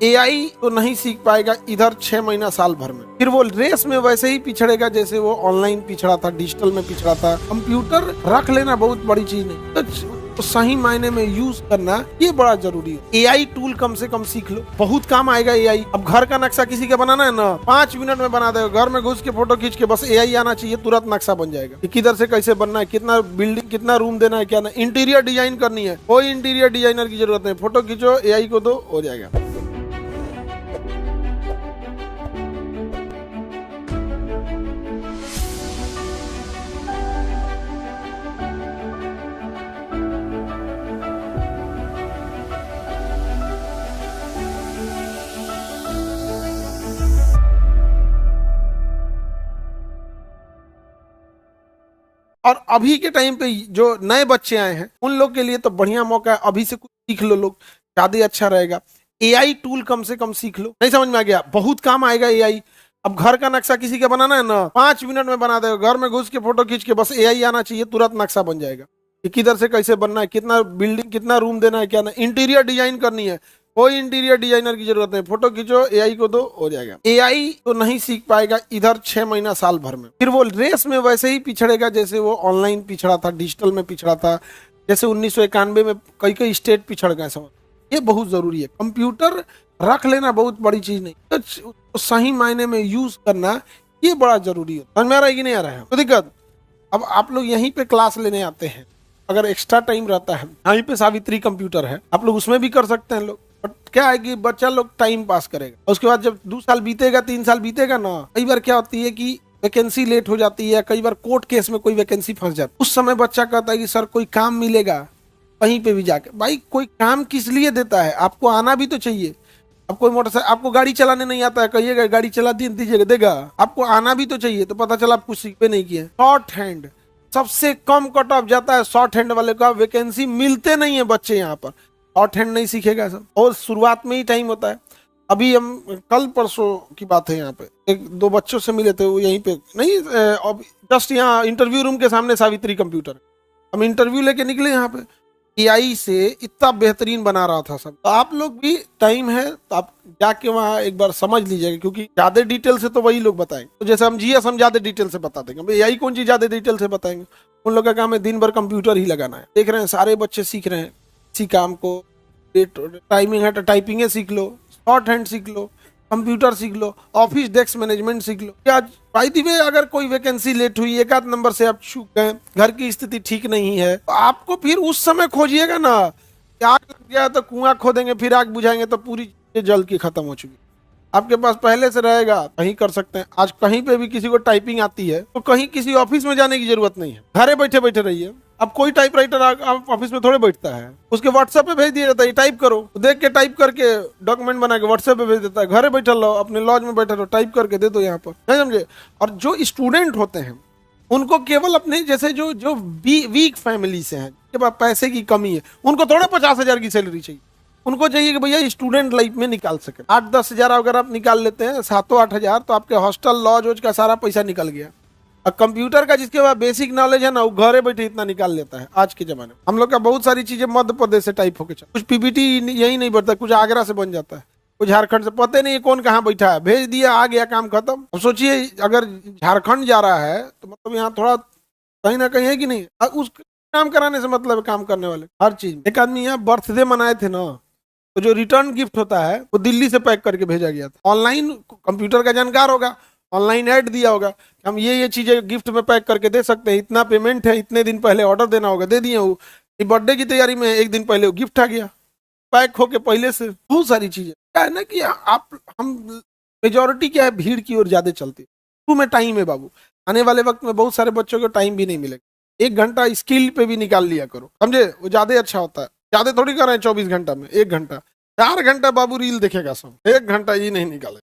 AI तो नहीं सीख पाएगा इधर 6 महीना साल भर में, फिर वो रेस में वैसे ही पिछड़ेगा जैसे वो ऑनलाइन पिछड़ा था, डिजिटल में पिछड़ा था। कंप्यूटर रख लेना बहुत बड़ी चीज नहीं, तो सही मायने में यूज करना ये बड़ा जरूरी है। एआई टूल कम से कम सीख लो, बहुत काम आएगा एआई। अब घर का नक्शा किसी का बनाना है ना, 5 मिनट में बना देगा। घर में घुस के फोटो खींच के बस एआई आना चाहिए, तुरंत नक्शा बन जाएगा कि किधर से कैसे बनना है, कितना बिल्डिंग, कितना रूम देना है, क्या ना। इंटीरियर डिजाइन करनी है, कोई इंटीरियर डिजाइनर की जरूरत नहीं, फोटो खींचो एआई को दो, हो जाएगा। और अभी के टाइम पे जो नए बच्चे आए हैं उन लोग के लिए तो बढ़िया मौका है, अभी से कुछ सीख लो लोग, ज्यादा अच्छा रहेगा। एआई टूल कम से कम सीख लो। नहीं समझ में आ गया, बहुत काम आएगा एआई। अब घर का नक्शा किसी का बनाना है ना, 5 मिनट में बना देगा। घर में घुस के फोटो खींच के बस एआई आना चाहिए, तुरंत नक्शा बन जाएगा कि किधर से कैसे बनना है, कितना बिल्डिंग, कितना रूम देना है, क्या ना। इंटीरियर डिजाइन करनी है, कोई इंटीरियर डिजाइनर की जरूरत नहीं, फोटो खींचो एआई को दो, हो जाएगा। एआई तो नहीं सीख पाएगा इधर 6 महीना साल भर में, फिर वो रेस में वैसे ही पिछड़ेगा जैसे वो ऑनलाइन पिछड़ा था, डिजिटल में पिछड़ा था, जैसे 1991 में कई कई स्टेट पिछड़ गए। समझ, ये बहुत जरूरी है। कंप्यूटर रख लेना बहुत बड़ी चीज नहीं, तो सही मायने में यूज करना ये बड़ा जरूरी है। समझ में आ रहा है कि नहीं आ रहा है? तो दिक्कत, अब आप लोग यहीं पे क्लास लेने आते हैं, अगर एक्स्ट्रा टाइम रहता है, यहीं पे सावित्री कंप्यूटर है, आप लोग उसमें भी कर सकते हैं लोग। बट क्या है कि बच्चा लोग टाइम पास करेगा, उसके बाद जब 2 साल बीतेगा, 3 साल बीतेगा ना, कई बार क्या होती है कि वैकेंसी लेट हो जाती है, कई बार कोर्ट केस में कोई वैकेंसी फंस जाती है। उस समय बच्चा कहता है कि सर कोई काम मिलेगा कहीं पे भी जाके। भाई कोई काम किस लिए देता है, आपको आना भी तो चाहिए। अब कोई मोटरसाइकिल, आपको गाड़ी चलाने नहीं आता है, कहिएगा गाड़ी चला दीजिएगा, देगा? आपको आना भी तो चाहिए। तो पता चला आप कुछ सीखे नहीं किए। शॉर्ट हैंड सबसे कम कट ऑफ जाता है, शॉर्ट हैंड वाले का वैकेंसी मिलते नहीं है बच्चे यहाँ पर। शॉर्ट हैंड नहीं सीखेगा सब, और शुरुआत में ही टाइम होता है। अभी हम कल परसों की बात है, यहाँ पे 1-2 बच्चों से मिले थे, वो यहीं पे नहीं, जस्ट यहाँ इंटरव्यू रूम के सामने सावित्री कंप्यूटर। हम इंटरव्यू लेके निकले यहाँ पे, एआई से इतना बेहतरीन बना रहा था सब। तो आप लोग भी टाइम है तो आप जाके वहाँ एक बार समझ लीजिएगा, क्योंकि ज्यादा डिटेल से तो वही लोग बताएंगे। तो जैसे हम जीएस हम ज्यादा डिटेल से बता देंगे, एआई कौन चीज ज्यादा डिटेल से बताएंगे? उन लोग का काम है दिन भर कंप्यूटर ही लगाना है। देख रहे हैं सारे बच्चे सीख रहे हैं इसी काम को। टाइमिंग है तो टाइपिंग सीख लो, शॉर्ट हैंड सीख लो, कंप्यूटर सीख लो, ऑफिस डेस्क मैनेजमेंट सीख लो। क्या भाई दी में अगर कोई वैकेंसी लेट हुई, 1 आध नंबर से आप चूक गए, घर की स्थिति ठीक नहीं है, तो आपको फिर उस समय खोजिएगा ना। आग लग गया तो कुआं खोदेंगे, फिर आग बुझाएंगे तो पूरी जल की खत्म हो चुकी। आपके पास पहले से रहेगा, कहीं कर सकते हैं। आज कहीं पे भी किसी को टाइपिंग आती है तो कहीं किसी ऑफिस में जाने की जरूरत नहीं है, घरे बैठे बैठे रहिए। अब कोई टाइपराइटर ऑफिस में थोड़े बैठता है, उसके व्हाट्सएप पे भेज दिया जाता है, टाइप करो, तो देख के टाइप करके डॉक्यूमेंट बना के व्हाट्सएप पे भेज देता है। घरे बैठे रहो, अपने लॉज में बैठे रहो, टाइप करके दे दो यहाँ पर, नहीं समझे? और जो स्टूडेंट होते हैं उनको केवल अपने जैसे जो जो वीक फैमिली से हैं, के पास पैसे की कमी है, उनको थोड़े 50,000 की सैलरी चाहिए। उनको चाहिए कि भैया स्टूडेंट लाइफ में निकाल सके। 8-10 हजार अगर आप निकाल लेते हैं, 7-8 हजार, तो आपके हॉस्टल लॉज वॉज का सारा पैसा निकल गया। और कंप्यूटर का जिसके पास बेसिक नॉलेज है ना, वो घरे बैठे इतना निकाल लेता है। आज के जमाने में हम लोग का बहुत सारी चीजें मध्य प्रदेश से टाइप होकर चल, कुछ पीपीटी यही नहीं बनता, कुछ आगरा से बन जाता है, कुछ झारखंड से, पता नहीं कौन कहाँ बैठा है, भेज दिया, आ गया, काम खत्म। अब सोचिए अगर झारखंड जा रहा है तो मतलब यहाँ थोड़ा कहीं ना कहीं है कि नहीं। उस काम कराने से मतलब है काम करने वाले हर चीज। एक आदमी यहाँ बर्थडे मनाए थे ना, तो जो रिटर्न गिफ्ट होता है वो दिल्ली से पैक करके भेजा गया था। ऑनलाइन कंप्यूटर का जानकार होगा, ऑनलाइन ऐड दिया होगा कि हम ये चीजें गिफ्ट में पैक करके दे सकते हैं, इतना पेमेंट है, इतने दिन पहले ऑर्डर देना होगा, दे दिए। वो बर्थडे की तैयारी में 1 दिन पहले वो गिफ्ट आ गया, पैक होके पहले से। बहुत सारी चीजें क्या है ना कि हम मेजोरिटी क्या है, भीड़ की ओर ज्यादा चलती है। शुरू में टाइम है बाबू, आने वाले वक्त में बहुत सारे बच्चों को टाइम भी नहीं मिलेगा। 1 घंटा स्किल पे भी निकाल लिया करो, समझे? वो ज्यादा अच्छा होता है। ज्यादा थोड़ी कर रहे हैं 24 घंटा में, 1 घंटा, 4 घंटा बाबू रील देखेगा सब, 1 घंटा ये नहीं निकाले।